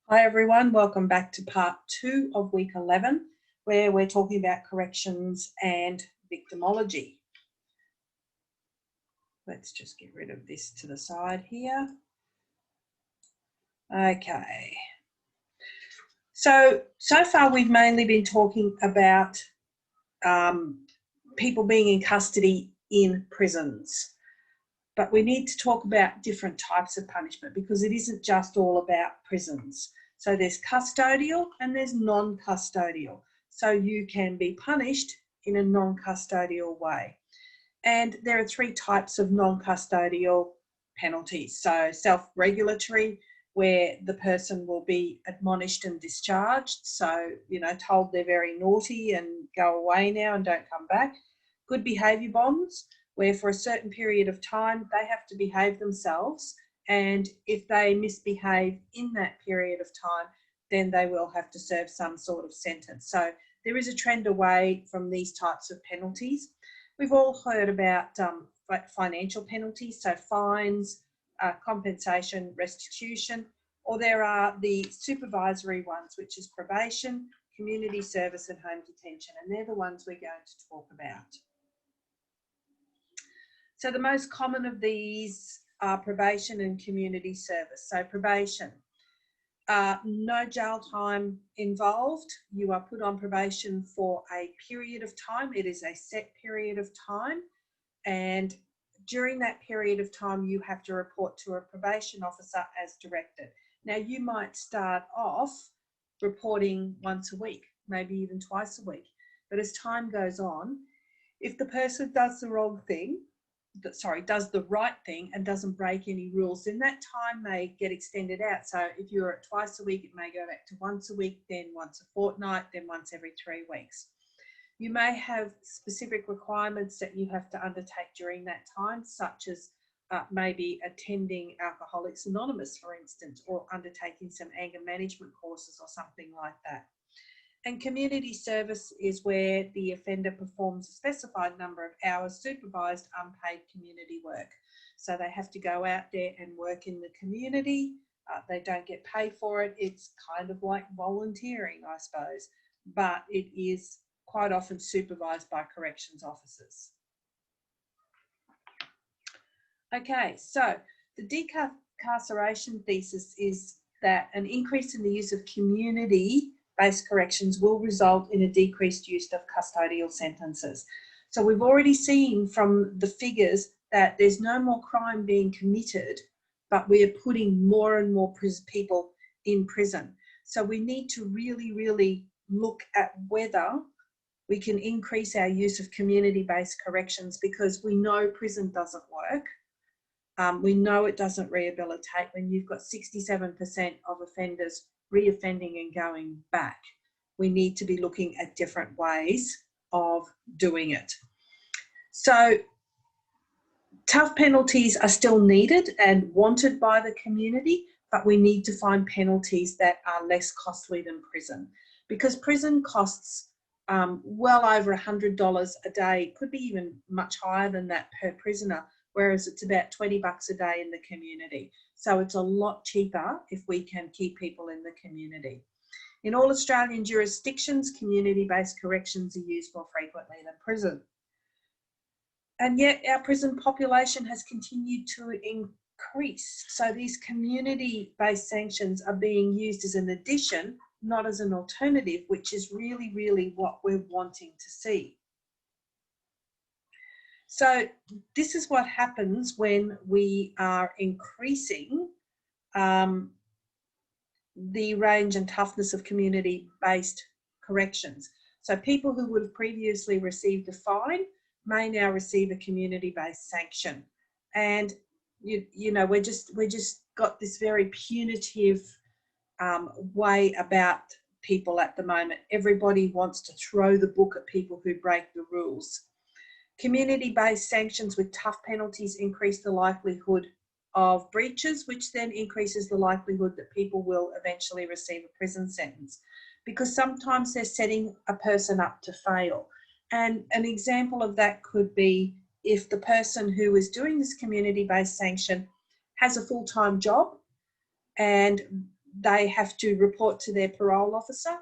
Hi everyone, welcome back to part 2 of week 11, where we're talking about corrections and victimology. Let's just get rid of this to the side here. Okay. So far we've mainly been talking about people being in custody in prisons. But we need to talk about different types of punishment because it isn't just all about prisons. So there's custodial and there's non-custodial. So you can be punished in a non-custodial way. And there are 3 types of non-custodial penalties. So self-regulatory, where the person will be admonished and discharged. So, told they're very naughty and go away now and don't come back. Good behaviour bonds, where for a certain period of time they have to behave themselves, and if they misbehave in that period of time, then they will have to serve some sort of sentence. So there is a trend away from these types of penalties. We've all heard about financial penalties, so fines, compensation, restitution, or there are the supervisory ones, which is probation, community service and home detention, and they're the ones we're going to talk about. So the most common of these are probation and community service. So probation, no jail time involved. You are put on probation for a period of time. It is a set period of time. And during that period of time, you have to report to a probation officer as directed. Now, you might start off reporting once a week, maybe even twice a week. But as time goes on, if the person does the right thing and doesn't break any rules, then that time may get extended out. So if you're at twice a week, it may go back to once a week, then once a fortnight, then once every 3 weeks. You may have specific requirements that you have to undertake during that time, such as maybe attending Alcoholics Anonymous, for instance, or undertaking some anger management courses or something like that. And community service is where the offender performs a specified number of hours supervised unpaid community work. So they have to go out there and work in the community. They don't get paid for it. It's kind of like volunteering, I suppose, but it is quite often supervised by corrections officers. Okay, so the decarceration thesis is that an increase in the use of community-based corrections will result in a decreased use of custodial sentences. So we've already seen from the figures that there's no more crime being committed, but we are putting more and more people in prison. So we need to really, really look at whether we can increase our use of community-based corrections, because we know prison doesn't work. We know it doesn't rehabilitate when you've got 67% of offenders reoffending and going back. We need to be looking at different ways of doing it. So tough penalties are still needed and wanted by the community, but we need to find penalties that are less costly than prison, because prison costs well over $100 a day, could be even much higher than that per prisoner, whereas it's about 20 bucks a day in the community. So it's a lot cheaper if we can keep people in the community. In all Australian jurisdictions, community-based corrections are used more frequently than prison. And yet our prison population has continued to increase. So these community-based sanctions are being used as an addition, not as an alternative, which is really, really what we're wanting to see. So this is what happens when we are increasing the range and toughness of community-based corrections. So people who would have previously received a fine may now receive a community-based sanction. And you know, we're just got this very punitive way about people at the moment. Everybody wants to throw the book at people who break the rules. Community-based sanctions with tough penalties increase the likelihood of breaches, which then increases the likelihood that people will eventually receive a prison sentence, because sometimes they're setting a person up to fail. And an example of that could be if the person who is doing this community-based sanction has a full-time job and they have to report to their parole officer.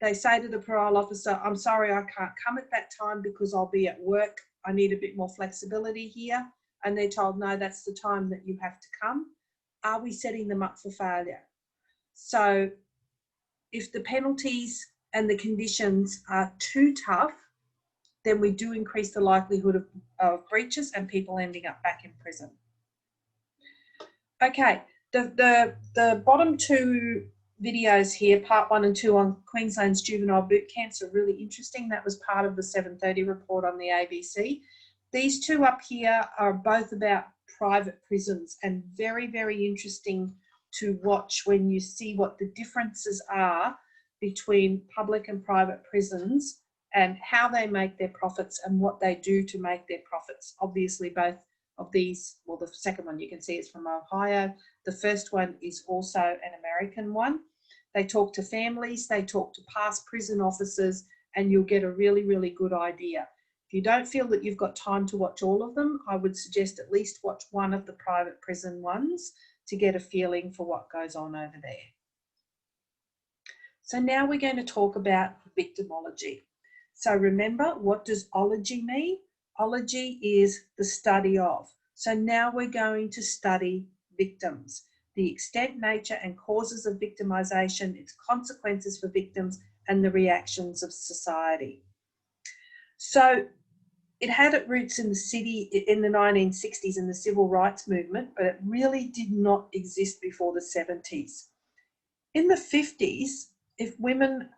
They say to the parole officer, I'm sorry, I can't come at that time because I'll be at work. I need a bit more flexibility here. And they're told, no, that's the time that you have to come. Are we setting them up for failure? So if the penalties and the conditions are too tough, then we do increase the likelihood of breaches and people ending up back in prison. Okay, the bottom two videos here, part 1 and 2 on Queensland's juvenile boot camps are really interesting. That was part of the 7:30 report on the ABC. These two up here are both about private prisons and very, very interesting to watch when you see what the differences are between public and private prisons and how they make their profits and what they do to make their profits. Obviously, both of these, well, the second one you can see is from Ohio. The first one is also an American one. They talk to families, they talk to past prison officers, and you'll get a really, really good idea. If you don't feel that you've got time to watch all of them, I would suggest at least watch one of the private prison ones to get a feeling for what goes on over there. So now we're going to talk about victimology. So remember, what does ology mean? Ology is the study of. So now we're going to study victims, the extent, nature and causes of victimisation, its consequences for victims and the reactions of society. So it had its roots in the city in the 1960s in the civil rights movement, but it really did not exist before the 70s. In the 50s, if women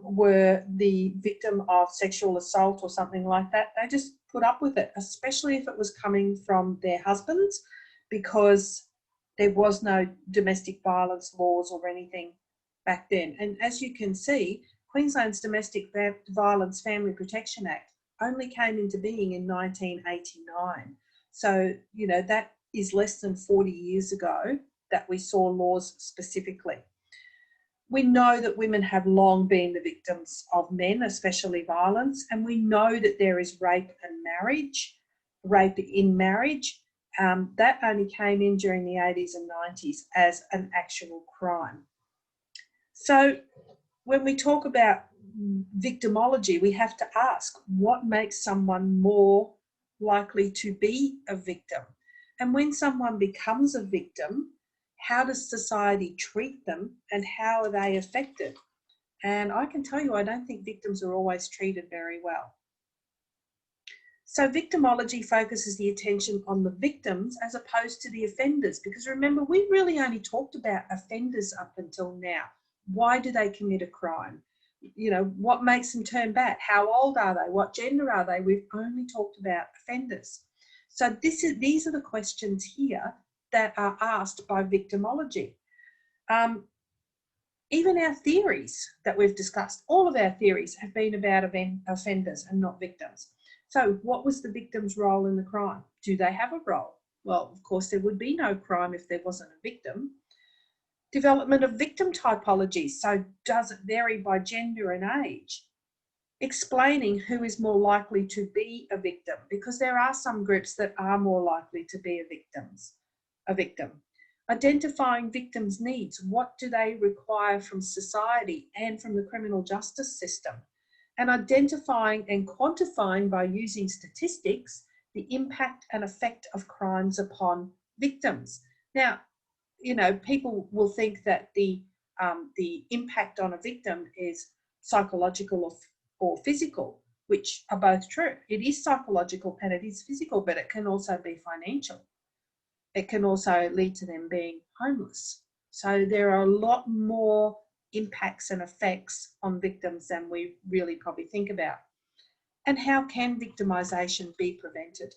were the victim of sexual assault or something like that, they just put up with it, especially if it was coming from their husbands, because there was no domestic violence laws or anything back then. And as you can see, Queensland's Domestic Violence Family Protection Act only came into being in 1989. So, you know, that is less than 40 years ago that we saw laws specifically. We know that women have long been the victims of men, especially violence, and we know that there is rape in marriage. That only came in during the 80s and 90s as an actual crime. So when we talk about victimology, we have to ask what makes someone more likely to be a victim. And when someone becomes a victim, how does society treat them and how are they affected? And I can tell you, I don't think victims are always treated very well. So victimology focuses the attention on the victims as opposed to the offenders, because remember, we really only talked about offenders up until now. Why do they commit a crime? You know, what makes them turn bad? How old are they? What gender are they? We've only talked about offenders. So these are the questions here that are asked by victimology. Even our theories that we've discussed, all of our theories have been about offenders and not victims. So what was the victim's role in the crime? Do they have a role? Well, of course, there would be no crime if there wasn't a victim. Development of victim typologies. So does it vary by gender and age? Explaining who is more likely to be a victim, because there are some groups that are more likely to be a victim. Identifying victims' needs. What do they require from society and from the criminal justice system? And identifying and quantifying by using statistics the impact and effect of crimes upon victims. Now, you know, people will think that the impact on a victim is psychological or physical, which are both true. It is psychological and it is physical, but it can also be financial. It can also lead to them being homeless. So there are a lot more impacts and effects on victims than we really probably think about. And how can victimisation be prevented?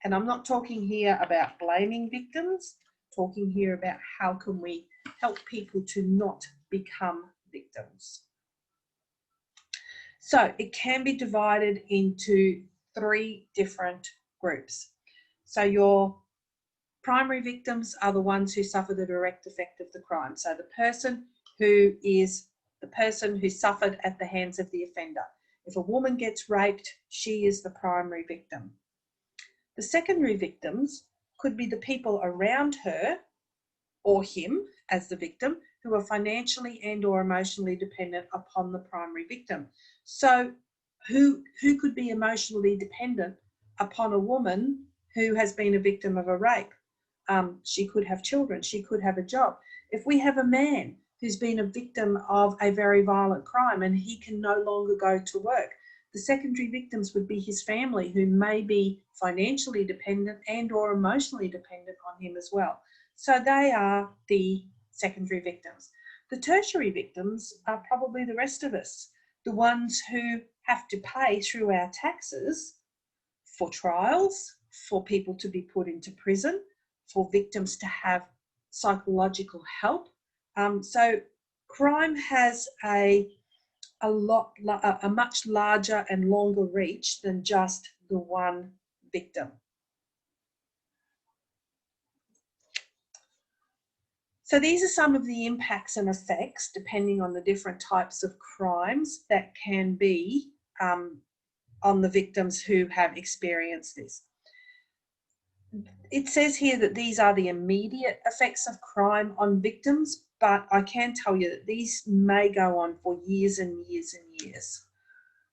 And I'm not talking here about blaming victims, talking here about how can we help people to not become victims. So it can be divided into 3 different groups. So your primary victims are the ones who suffer the direct effect of the crime. So the person who suffered at the hands of the offender. If a woman gets raped, she is the primary victim. The secondary victims could be the people around her or him as the victim who are financially and or emotionally dependent upon the primary victim. So who could be emotionally dependent upon a woman who has been a victim of a rape? She could have children, she could have a job. If we have a man who's been a victim of a very violent crime and he can no longer go to work, the secondary victims would be his family, who may be financially dependent and or emotionally dependent on him as well. So they are the secondary victims. The tertiary victims are probably the rest of us, the ones who have to pay through our taxes for trials, for people to be put into prison, for victims to have psychological help. So crime has a much larger and longer reach than just the one victim. So these are some of the impacts and effects, depending on the different types of crimes, that can be on the victims who have experienced this. It says here that these are the immediate effects of crime on victims, but I can tell you that these may go on for years and years and years.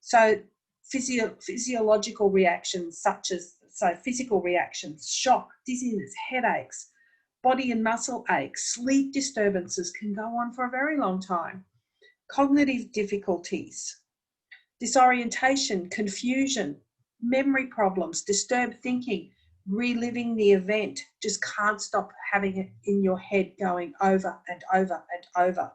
So physiological reactions such as, physical reactions, shock, dizziness, headaches, body and muscle aches, sleep disturbances can go on for a very long time. Cognitive difficulties, disorientation, confusion, memory problems, disturbed thinking, reliving the event, just can't stop having it in your head going over and over and over.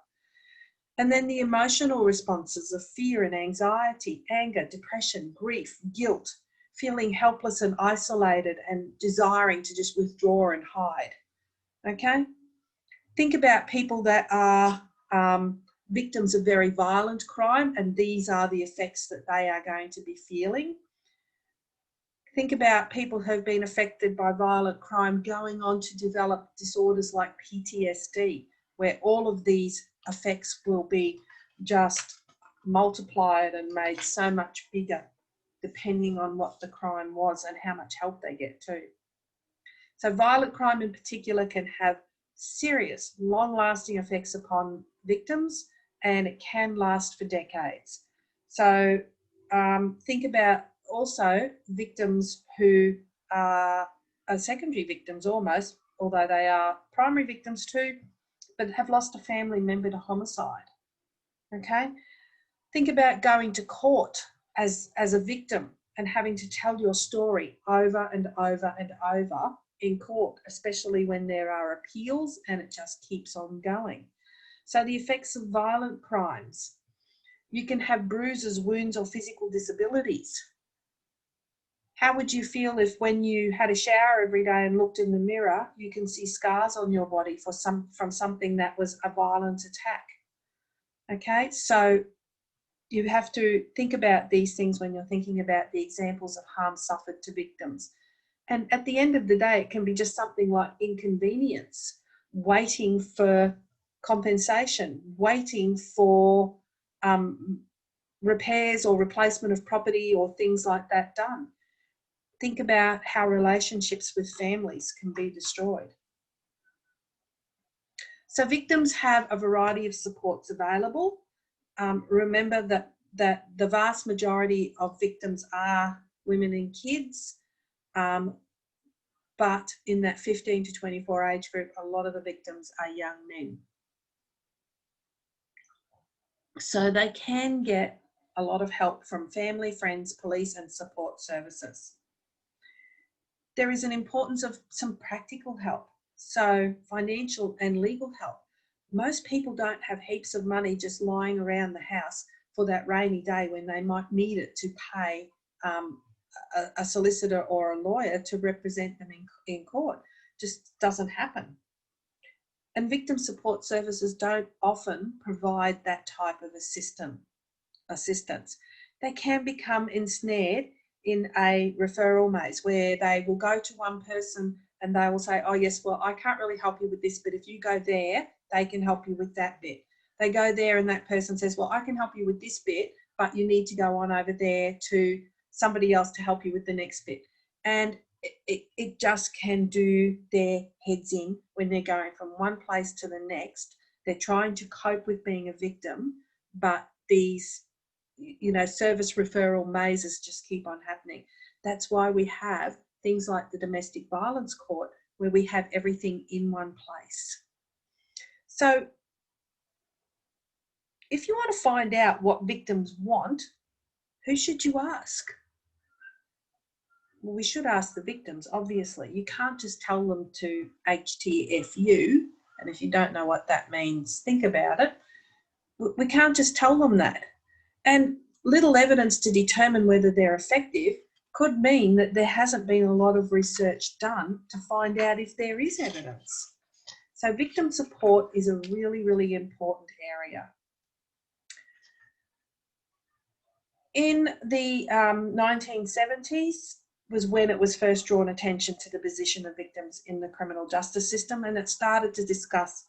And then the emotional responses of fear and anxiety, anger, depression, grief, guilt, feeling helpless and isolated and desiring to just withdraw and hide. Okay? Think about people that are victims of very violent crime, and these are the effects that they are going to be feeling. Think about people who have been affected by violent crime going on to develop disorders like PTSD, where all of these effects will be just multiplied and made so much bigger depending on what the crime was and how much help they get too. So violent crime in particular can have serious, long-lasting effects upon victims, and it can last for decades. So think about also victims who are secondary victims almost, although they are primary victims too, but have lost a family member to homicide. Okay? Think about going to court as a victim and having to tell your story over and over and over in court, especially when there are appeals and it just keeps on going. So the effects of violent crimes. You can have bruises, wounds, or physical disabilities. How would you feel if when you had a shower every day and looked in the mirror, you can see scars on your body from something that was a violent attack? Okay, so you have to think about these things when you're thinking about the examples of harm suffered to victims. And at the end of the day, it can be just something like inconvenience, waiting for compensation, waiting for repairs or replacement of property or things like that done. Think about how relationships with families can be destroyed. So victims have a variety of supports available. Remember that the vast majority of victims are women and kids, but in that 15 to 24 age group, a lot of the victims are young men. So they can get a lot of help from family, friends, police, and support services. There is an importance of some practical help, so financial and legal help. Most people don't have heaps of money just lying around the house for that rainy day when they might need it to pay a solicitor or a lawyer to represent them in court. Just doesn't happen. And victim support services don't often provide that type of assistance. They can become ensnared in a referral maze where they will go to one person and they will say, oh yes, well, I can't really help you with this, but if you go there, they can help you with that bit. They go there and that person says, well, I can help you with this bit, but you need to go on over there to somebody else to help you with the next bit. And it just can do their heads in when they're going from one place to the next. They're trying to cope with being a victim, but these, service referral mazes just keep on happening. That's why we have things like the domestic violence court, where we have everything in one place. So if you want to find out what victims want, who should you ask? Well, we should ask the victims, obviously. You can't just tell them to HTFU, and if you don't know what that means, think about it. We can't just tell them that. And little evidence to determine whether they're effective could mean that there hasn't been a lot of research done to find out if there is evidence. So victim support is a really, really important area. In the 1970s was when it was first drawn attention to the position of victims in the criminal justice system, and it started to discuss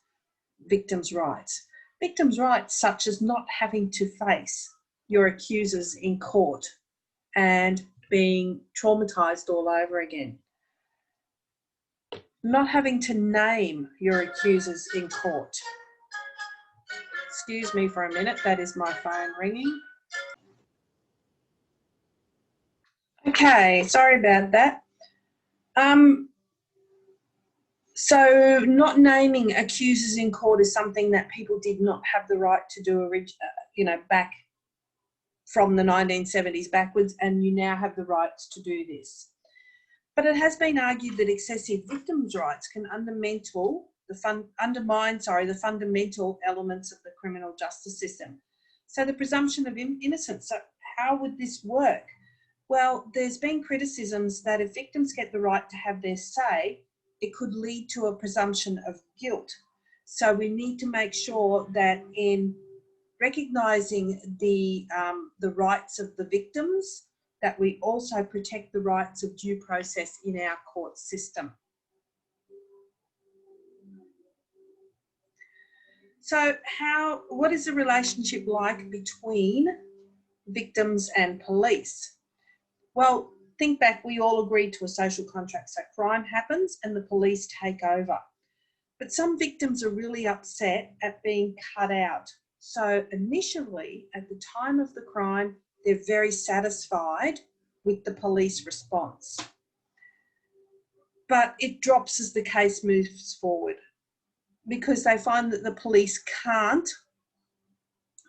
victims' rights. Victims' rights such as not having to face your accusers in court and being traumatised all over again. Not having to name your accusers in court. Excuse me for a minute, that is my phone ringing. Okay, sorry about that. So not naming accusers in court is something that people did not have the right to do, back from the 1970s backwards, and you now have the rights to do this. But it has been argued that excessive victims' rights can undermine the fundamental elements of the criminal justice system. So the presumption of innocence. So how would this work? Well, there's been criticisms that if victims get the right to have their say, it could lead to a presumption of guilt. So we need to make sure that in recognising the rights of the victims, that we also protect the rights of due process in our court system. So what is the relationship like between victims and police? Well, think back, we all agreed to a social contract. So crime happens and the police take over. But some victims are really upset at being cut out. So initially, at the time of the crime, they're very satisfied with the police response. But it drops as the case moves forward, because they find that the police can't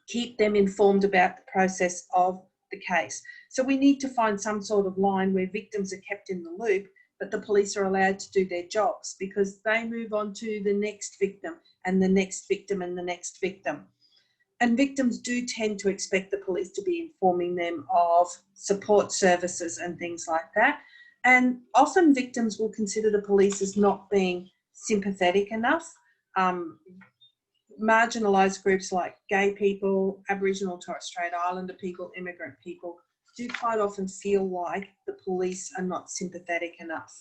keep them informed about the process of the case. So we need to find some sort of line where victims are kept in the loop, but the police are allowed to do their jobs, because they move on to the next victim and the next victim and the next victim. And victims do tend to expect the police to be informing them of support services and things like that. And often victims will consider the police as not being sympathetic enough. Marginalised groups like gay people, Aboriginal and Torres Strait Islander people, immigrant people, do quite often feel like the police are not sympathetic enough.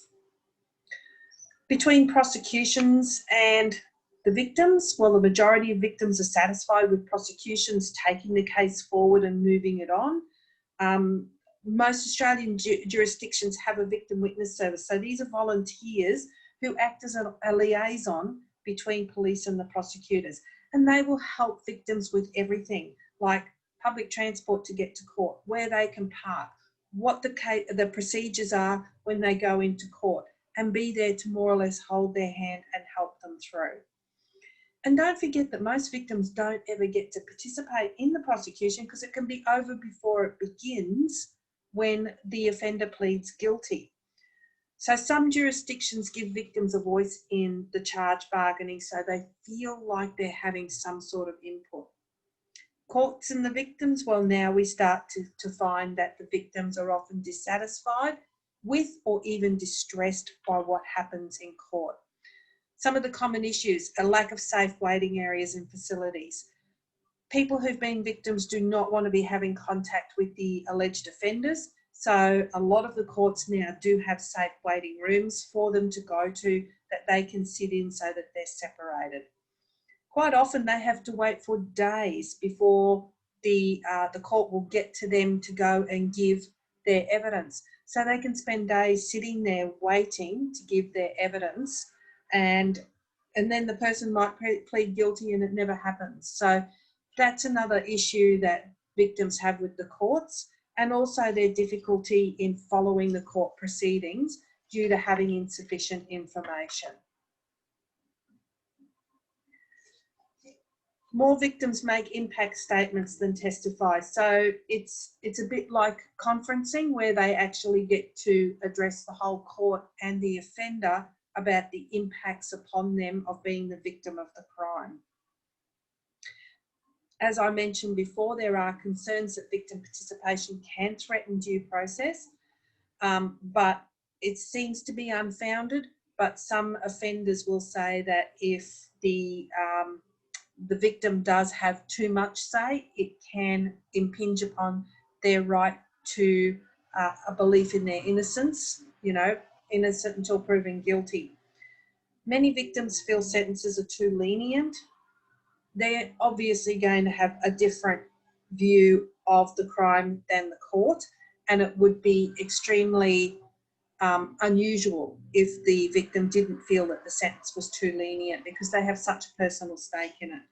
Between prosecutions and the victims, well, the majority of victims are satisfied with prosecutions taking the case forward and moving it on. Most Australian jurisdictions have a victim witness service. So these are volunteers who act as a liaison between police and the prosecutors. And they will help victims with everything, like public transport to get to court, where they can park, what the procedures are when they go into court, and be there to more or less hold their hand and help them through. And don't forget that most victims don't ever get to participate in the prosecution, because it can be over before it begins when the offender pleads guilty. So some jurisdictions give victims a voice in the charge bargaining, so they feel like they're having some sort of input. Courts and the victims, well, now we start to find that the victims are often dissatisfied with or even distressed by what happens in court. Some of the common issues are lack of safe waiting areas and facilities. People who've been victims do not want to be having contact with the alleged offenders. So a lot of the courts now do have safe waiting rooms for them to go to that they can sit in so that they're separated. Quite often they have to wait for days before the court will get to them to go and give their evidence. So they can spend days sitting there waiting to give their evidence, and then the person might plead guilty and it never happens. So that's another issue that victims have with the courts, and also their difficulty in following the court proceedings due to having insufficient information. More victims make impact statements than testify. So it's a bit like conferencing, where they actually get to address the whole court and the offender about the impacts upon them of being the victim of the crime. As I mentioned before, there are concerns that victim participation can threaten due process, but it seems to be unfounded. But some offenders will say that if the victim does have too much say, it can impinge upon their right to a belief in their innocence, innocent until proven guilty. Many victims feel sentences are too lenient. They're obviously going to have a different view of the crime than the court, and it would be extremely unusual if the victim didn't feel that the sentence was too lenient, because they have such a personal stake in it.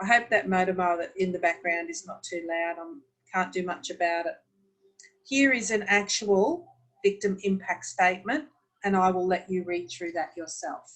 I hope that motor in the background is not too loud. I can't do much about it. Here is an actual victim impact statement, and I will let you read through that yourself.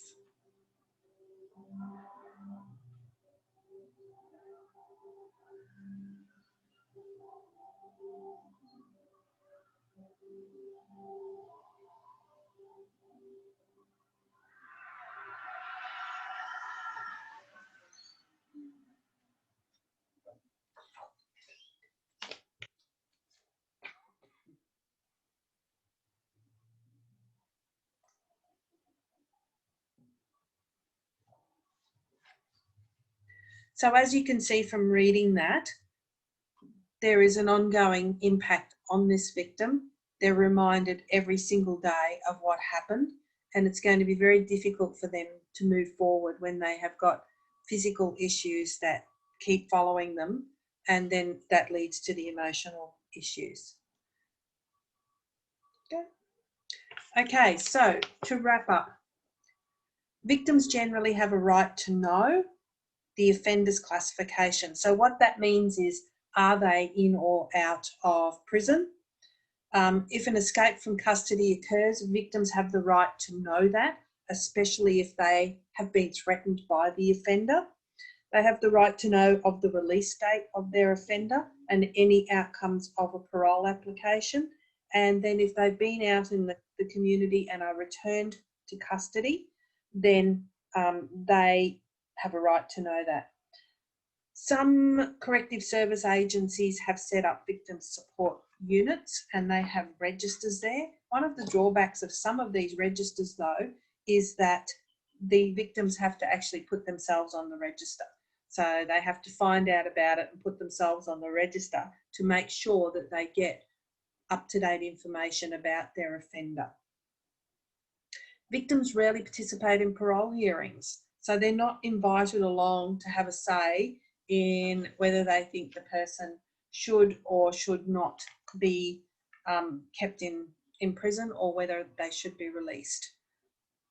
So as you can see from reading that, there is an ongoing impact on this victim. They're reminded every single day of what happened, and it's going to be very difficult for them to move forward when they have got physical issues that keep following them, and then that leads to the emotional issues. Okay, so to wrap up, victims generally have a right to know the offender's classification. So what that means is, are they in or out of prison? If an escape from custody occurs, victims have the right to know that, especially if they have been threatened by the offender. They have the right to know of the release date of their offender and any outcomes of a parole application. And then if they've been out in the community and are returned to custody, then they have a right to know that. Some corrective service agencies have set up victim support units, and they have registers there. One of the drawbacks of some of these registers, though, is that the victims have to actually put themselves on the register. So they have to find out about it and put themselves on the register to make sure that they get up-to-date information about their offender. Victims rarely participate in parole hearings, so they're not invited along to have a say in whether they think the person should or should not be kept in prison, or whether they should be released.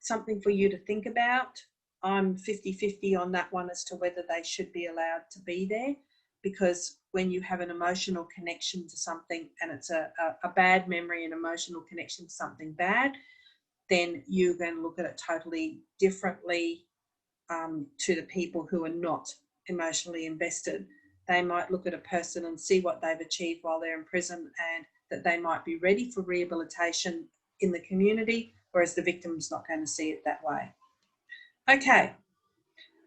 Something for you to think about. I'm 50-50 on that one as to whether they should be allowed to be there, because when you have an emotional connection to something, and it's a bad memory and emotional connection to something bad, then you're going to look at it totally differently to the people who are not emotionally invested. They might look at a person and see what they've achieved while they're in prison, and that they might be ready for rehabilitation in the community, whereas the victim's not going to see it that way. Okay,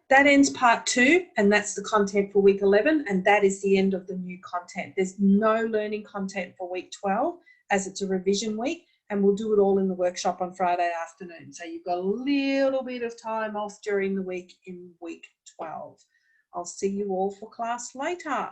that ends part 2, and that's the content for week 11, and that is the end of the new content. There's no learning content for week 12, as it's a revision week, and we'll do it all in the workshop on Friday afternoon. So you've got a little bit of time off during the week in week 12. I'll see you all for class later.